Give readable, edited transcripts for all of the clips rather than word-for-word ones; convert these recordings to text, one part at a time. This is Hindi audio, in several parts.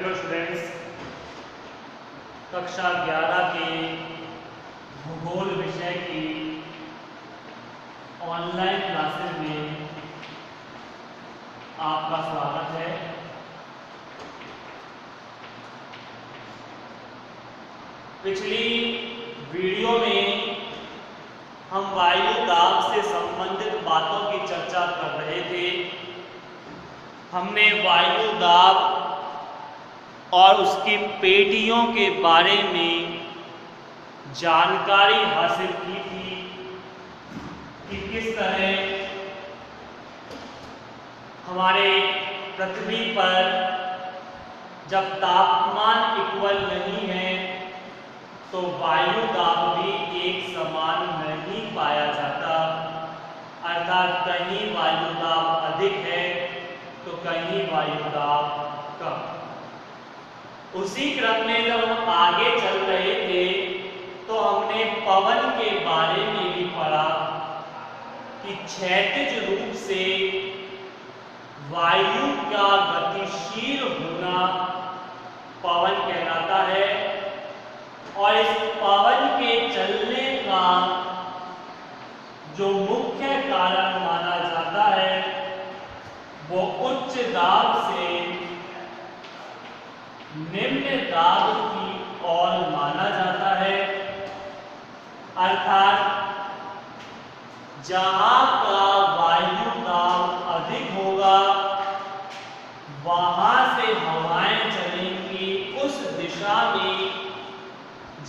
हेलो स्टूडेंट्स, कक्षा 11 के भूगोल विषय की ऑनलाइन क्लासेस में आपका स्वागत है। पिछली वीडियो में हम वायु दाब से संबंधित बातों की चर्चा कर रहे थे। हमने वायु दाब और उसकी पेटियों के बारे में जानकारी हासिल की थी कि किस तरह हमारे पृथ्वी पर जब तापमान इक्वल नहीं है तो वायु दाब भी एक समान नहीं पाया जाता, अर्थात कहीं वायु दाब अधिक है तो कहीं वायु दाब कम। उसी क्रम में जब हम आगे चल रहे थे तो हमने पवन के बारे में भी पढ़ा कि क्षैतिज रूप से वायु का गतिशील होना पवन कहलाता है और इस पवन के चलने का जो मुख्य कारण माना जाता है वो उच्च दाब से निम्न दाब की ओर माना जाता है, अर्थात जहां का वायु दाब अधिक होगा वहां से हवाएं चलेंगी उस दिशा में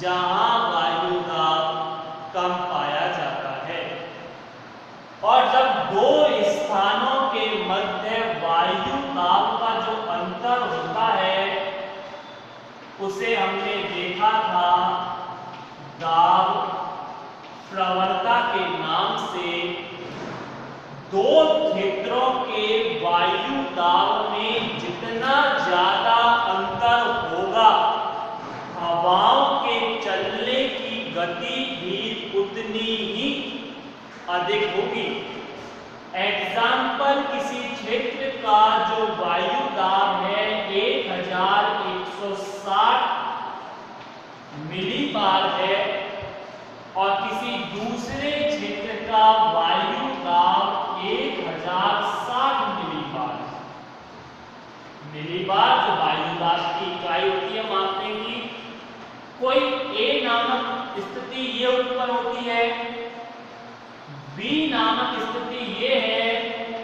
जहां वायु दाब कम पाया जाता है। और जब दो स्थानों के मध्य वायु दाब का जो अंतर होता है उसे हमने देखा था दाब प्रवणता के नाम से। दो क्षेत्रों के वायु दाब में जितना ज्यादा अंतर होगा हवाओं के चलने की गति भी उतनी ही अधिक होगी। एग्जाम्पल, किसी क्षेत्र का जो वायु दाब है 1160 मिलीबार है और किसी दूसरे क्षेत्र का वायु दाब 1060 मिलीबार। मिलीबार जो वायु दाब की इकाई होती है मापने की, कोई ए नामक स्थिति ये उत्पन्न होती है, बी नामक स्थिति ये है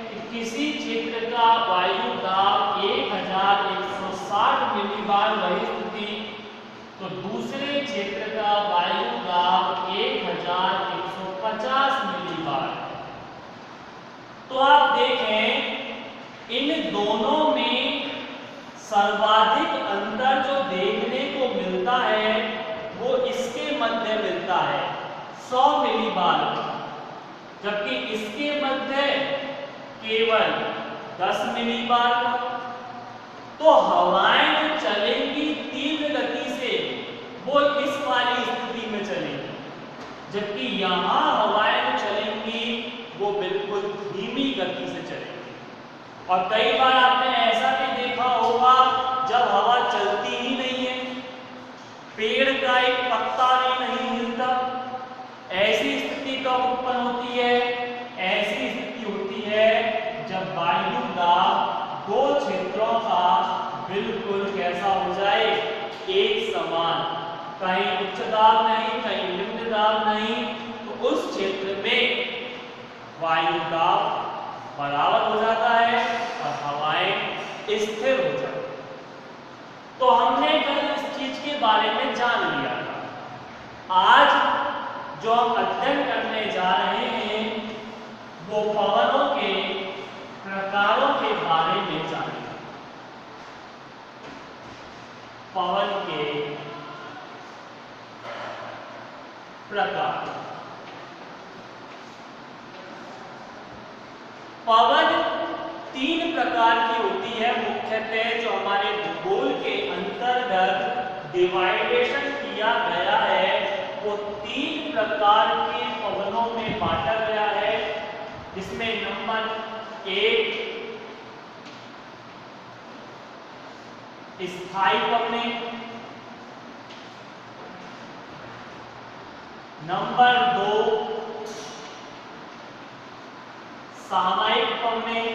कि किसी क्षेत्र का वायु दाब 1160 मिलीबार वही स्थिति, तो दूसरे क्षेत्र का वायु दाब 1150 मिलीबार। तो आप देखें इन दोनों में सर्वाधिक अंतर जो देखने को मिलता है वो इसके मध्य मिलता है 100 मिलीबार, जबकि इसके मध्य केवल 10 मिलीबार। तो हवाएं जो चलेंगी तीव्र गति से वो इस वाली स्थिति में चलेंगी, जबकि यहां हवाएं जो चलेंगी वो बिल्कुल धीमी गति से चलेंगी। और कई बार आपने ऐसा भी देखा होगा जब हवा चलती ही नहीं है, पेड़ का एक पत्ता नहीं हिलता, ऐसी स्थिति कब उत्पन्न होती है? ऐसी स्थिति होती है जब वायु दाब दो क्षेत्रों का बिल्कुल कैसा हो जाए, एक समान, कहीं उच्च दाब नहीं कहीं निम्न दाब नहीं, तो उस क्षेत्र में वायु दाब बराबर हो जाता है और हवाएं स्थिर हो जाती। तो हमने कल इस चीज के बारे में जान लिया था। आज जो हम अध्ययन करने जा रहे हैं वो पवनों के प्रकारों के बारे में जानेंगे। पवन के प्रकार। पवन 3 प्रकार की होती है मुख्यतः, जो हमारे भूगोल के अंतर्गत डिवाइडेशन किया गया है वो 3 प्रकार के पवनों में बांटा गया है, जिसमें नंबर 1 स्थायी पवनें। नंबर 2 सामयिक पवनें।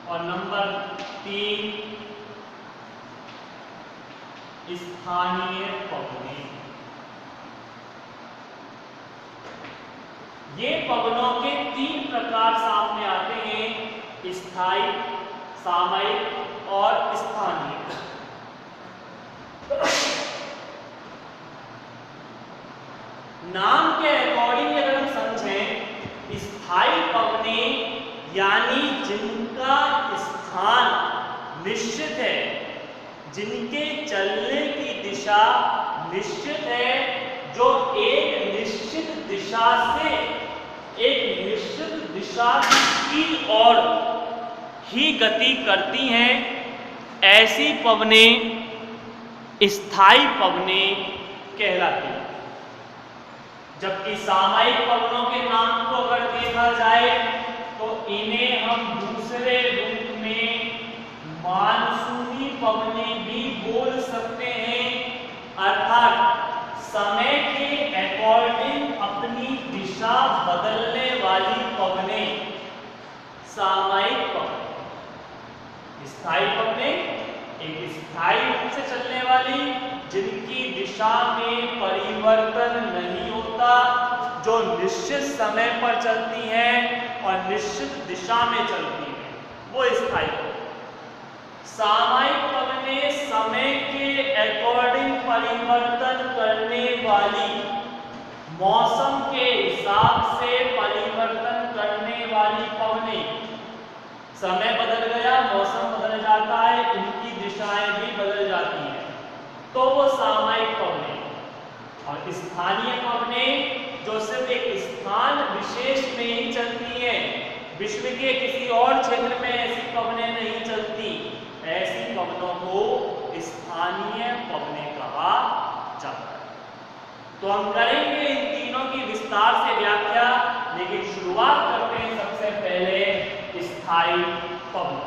और नंबर 3 स्थानीय पवनें। ये पवनों के 3 प्रकार सामने आते हैं, स्थायी, सामयिक और स्थानीय। नाम के अकॉर्डिंग अगर हम समझें, स्थायी पवनें यानी जिनका स्थान निश्चित है, जिनके चलने की दिशा निश्चित है, जो एक निश्चित दिशा से एक निश्चित दिशा की ओर ही गति करती हैं, ऐसी पवनें स्थायी पवनें कहलाती हैं। जबकि सामयिक पवनों के नाम को अगर देखा जाए तो इन्हें हम दूसरे रूप में मानसूनी पवनें भी बोल सकते हैं, अर्थात समय के अकॉर्डिंग अपनी दिशा बदलने वाली पवनें सामयिक पवनें। स्थायी पवनें एक स्थायी रूप से चलने वाली, जिनकी दिशा में परिवर्तन नहीं होता, जो निश्चित समय पर चलती हैं और निश्चित दिशा में चलती हैं, वो स्थायी पवनें। सामयिक पवनें समय के अकॉर्डिंग परिवर्तन करने वाली, मौसम के हिसाब से परिवर्तन करने वाली पवनें। समय बदल गया, मौसम बदल जाता है, इनकी दिशाएं भी बदल जाती हैं, तो वो सामयिक पवनें। और स्थानीय पवनें जो सिर्फ एक स्थान विशेष में ही चलती हैं, विश्व के किसी और क्षेत्र में ऐसी पवनें नहीं चलती, ऐसी पवनों को स्थानीय पवनें कहा जाता है। तो हम करेंगे इन तीनों की विस्तार से व्याख्या, लेकिन शुरुआत करते हैं सबसे पहले स्थायी पवन।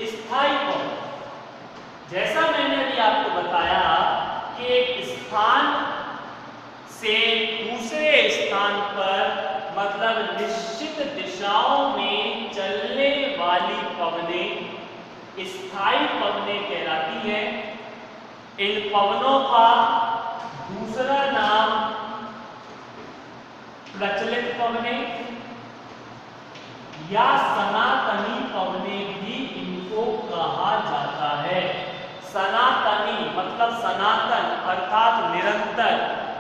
स्थायी पवन, जैसा मैंने अभी आपको बताया कि एक स्थान से दूसरे स्थान पर, मतलब निश्चित दिशाओं में चलने वाली पवनें स्थायी पवनें कहलाती हैं। इन पवनों का दूसरा नाम प्रचलित पवनें या सनातनी पवनें भी इनको कहा जाता है। सनातनी मतलब सनातन अर्थात निरंतर,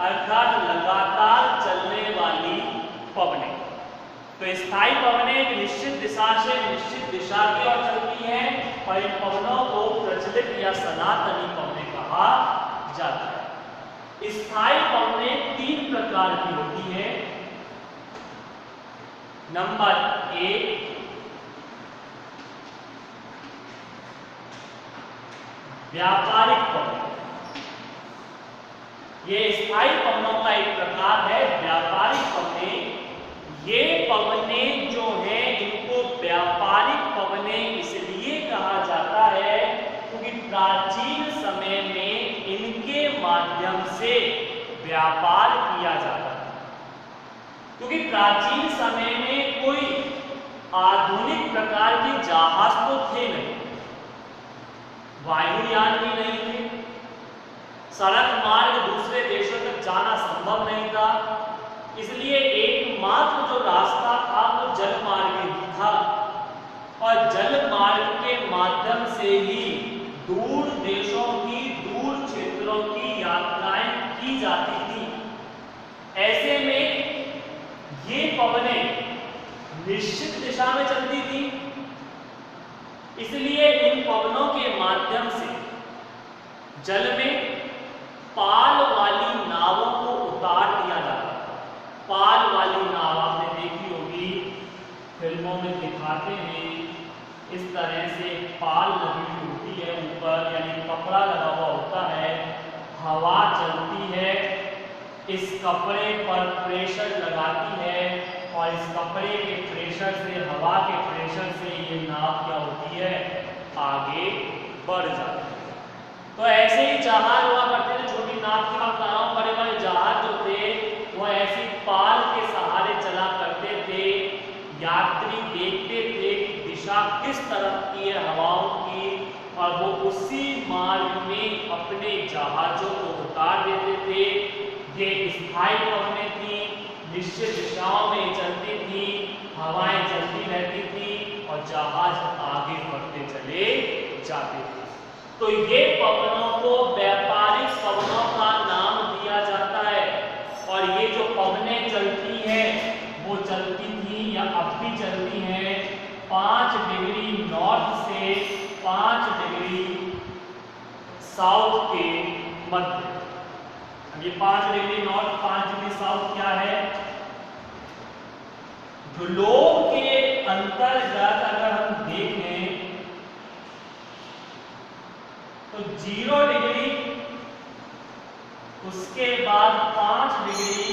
अर्थात लगातार चलने वाली पवनें। तो स्थायी पवनें एक निश्चित दिशा से निश्चित दिशा की ओर चलती हैं और इन पवनों को प्रचलित या सनातनी पवनें कहा जाता है। स्थायी पवनें 3 प्रकार की होती हैं। नंबर 1 व्यापारिक पवन। ये स्थायी पवनों का एक प्रकार है, व्यापारिक पवनें। ये पवनें जो है इनको व्यापारिक पवनें इसलिए कहा जाता है क्योंकि प्राचीन समय में इनके माध्यम से व्यापार किया जाता था। क्योंकि प्राचीन समय में कोई आधुनिक प्रकार के जहाज तो थे नहीं, वायुयान भी नहीं थे, सड़क मार्ग दूसरे देशों तक जाना संभव नहीं था, इसलिए एकमात्र जो रास्ता था वो जल मार्ग ही था और जल मार्ग के माध्यम से ही दूर देशों की, दूर क्षेत्रों की यात्राएं की जाती थी। ऐसे में ये पवनें निश्चित दिशा में चलती थी, इसलिए इन पवनों के माध्यम से जल में पाल वाली नावों को उतार दिया जाता था। पाल वाली नाव आपने देखी होगी, फिल्मों में दिखाते हैं, इस तरह से पाल लगी होती है ऊपर, यानी कपड़ा लगा हुआ होता है, हवा चलती है, इस कपड़े पर प्रेशर लगाती है और इस कपड़े के प्रेशर से, हवा के प्रेशर से ये नाव क्या होती है, आगे बढ़ जाती है। तो ऐसे ही जहाज हुआ करते थे, छोटी नाव की बात कर रहा हूँ, बड़े बड़े जहाज जो थे वो ऐसी पाल के सहारे चला करते थे। यात्री देखते थे कि दिशा किस तरफ की है हवाओं की, और वो उसी मार्ग में अपने जहाजों को उतार देते थे। ये स्थायी पवनें थी, निश्चित दिशाओं में चलती थी, हवाएं चलती रहती थी और जहाज आगे बढ़ते चले जाते थे। तो ये पवनों को व्यापारिक पवनों का नाम दिया जाता है। और ये जो पवनें चलती हैं वो चलती थी या अब भी चलती हैं 5 डिग्री नॉर्थ से 5 डिग्री साउथ के मध्य। अब ये 5 डिग्री नॉर्थ 5 डिग्री साउथ क्या है, ग्लोब के अंतर्गत अगर हम देखें तो 0 डिग्री, उसके बाद 5 डिग्री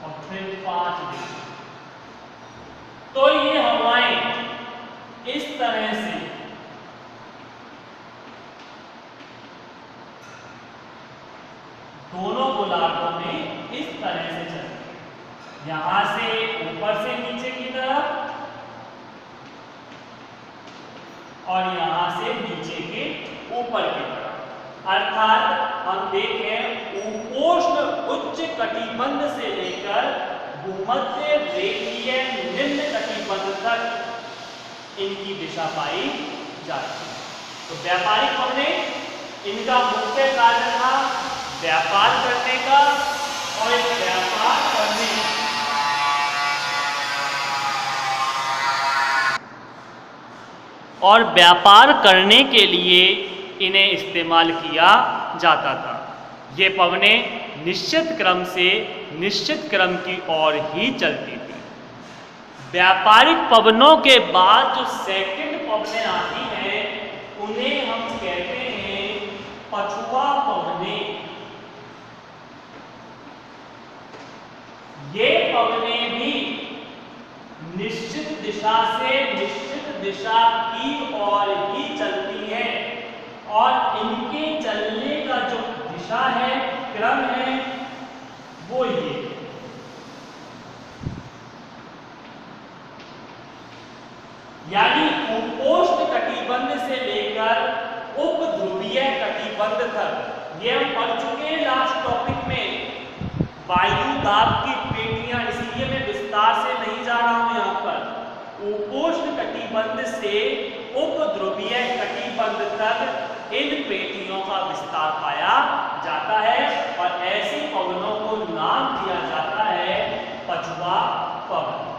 और फिर 5 डिग्री। तो ये हवाएं इस तरह से दोनों गोलार्धों में इस तरह से चलती है, यहां से ऊपर से नीचे की तरफ और यहां से नीचे के ऊपर की तरफ। अर्थात हम देखें उपोष्ण उच्च कटिबंध से लेकर भूमध्य रेखीय निम्न कटिबंध तक इनकी दिशा पाई जाती है। तो व्यापारिक पवनें, इनका मुख्य कार्य था व्यापार करने का, और इस व्यापार करने और व्यापार करने के लिए इन्हें इस्तेमाल किया जाता था। ये पवनें निश्चित क्रम से निश्चित क्रम की ओर ही चलती थी। व्यापारिक पवनों के बाद जो सेकंड पवनें आती हैं उन्हें हम कहते हैं पछुआ पवनें। ये पवनें भी निश्चित दिशा से निश्चित दिशा की ओर ही चलती हैं, और इनके चलने का जो दिशा है, क्रम है, वो ये। यानी उपोष्ण कटिबंध से लेकर उपध्रुवीय कटिबंध तक। ये हम पढ़ चुके हैं लास्ट टॉपिक में, वायु दाब की पेटियां, इसलिए मैं विस्तार से नहीं जा रहा हूं यहां पर। उपोष्ण कटिबंध से उपध्रुवीय कटिबंध तक इन पेटियों का विस्तार पाया जाता है, और ऐसी पवनों को नाम दिया जाता है पछुआ पवन।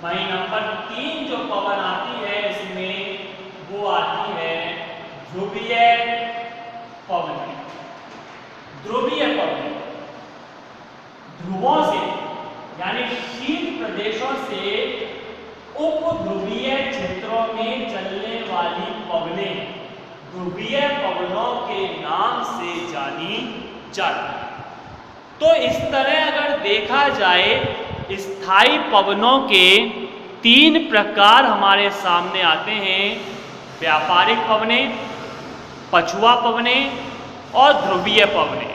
वहीं नंबर 3 जो पवन आती है इसमें वो आती है ध्रुवीय पवन। ध्रुवीय पवन ध्रुवों से यानी शीत प्रदेशों से उपध्रुवीय क्षेत्रों में चलने वाली पवनें ध्रुवीय पवनों के नाम से जानी जाती है। तो इस तरह अगर देखा जाए, स्थायी पवनों के 3 प्रकार हमारे सामने आते हैं, व्यापारिक पवनें, पछुआ पवनें और ध्रुवीय पवनें।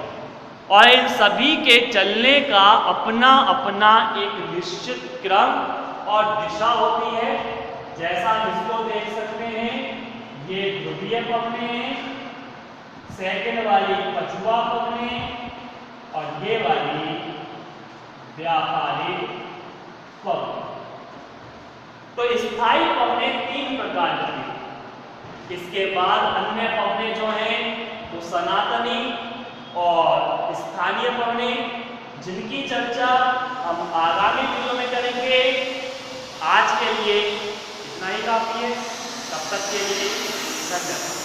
और इन सभी के चलने का अपना अपना एक निश्चित क्रम और दिशा होती है। जैसा हम इसको देख सकते हैं, ये ध्रुवीय पवनें हैं, सेकंड वाली पछुआ पवनें और ये वाली व्यापारिक पवन। तो स्थायी पवनें 3 प्रकार की। इसके बाद अन्य पवनें जो हैं वो सनातनी और स्थानीय पवनें, जिनकी चर्चा हम आगामी वीडियो में करेंगे। आज के लिए इतना ही काफी है। तब तक के लिए धन्यवाद।